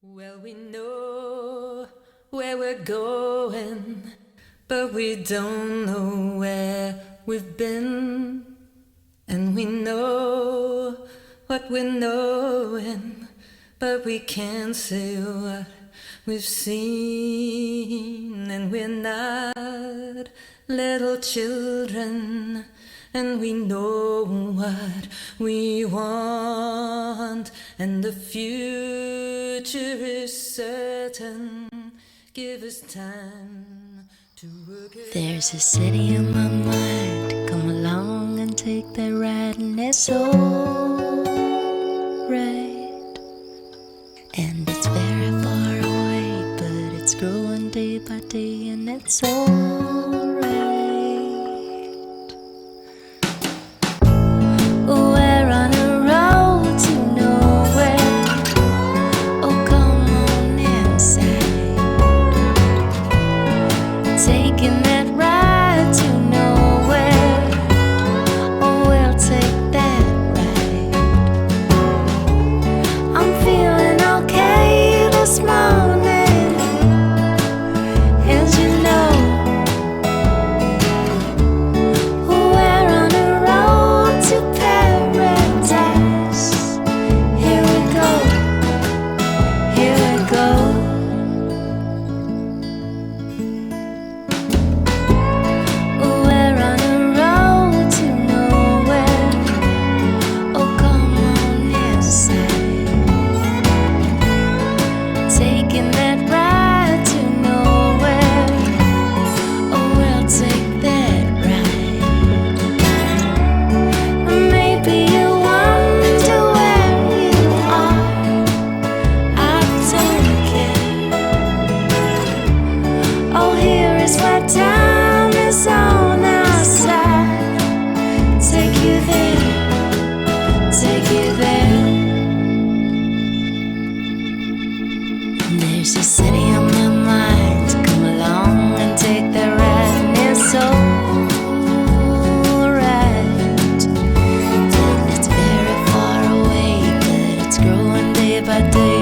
Well, we know where we're going, but we don't know where we've been. And we know what we're knowing, but we can't say what we've seen. And we're not little children, and we know what we want, and the future is certain. Give us time to work it. There's a city in my mind. Come along and take that ride, and it's alright. And it's very far away, but it's growing day by day, and it's alright. We're on a road to nowhere. Oh, come on inside. Taking that ride to nowhere. Oh, we'll take that ride. I'm feeling okay this morning, and you know we're on a road to paradise. Here we go, here we go. We're on a road to nowhere. Oh, come on inside. Taking that ride to nowhere. Oh, we'll take that ride. Maybe you wonder where you are. I don't care. Oh, here is where time is on our side. Take you there, take you there. There's a city on my mind. Come along and take that ride, and it's alright. And it's very far away, but it's growing day by day.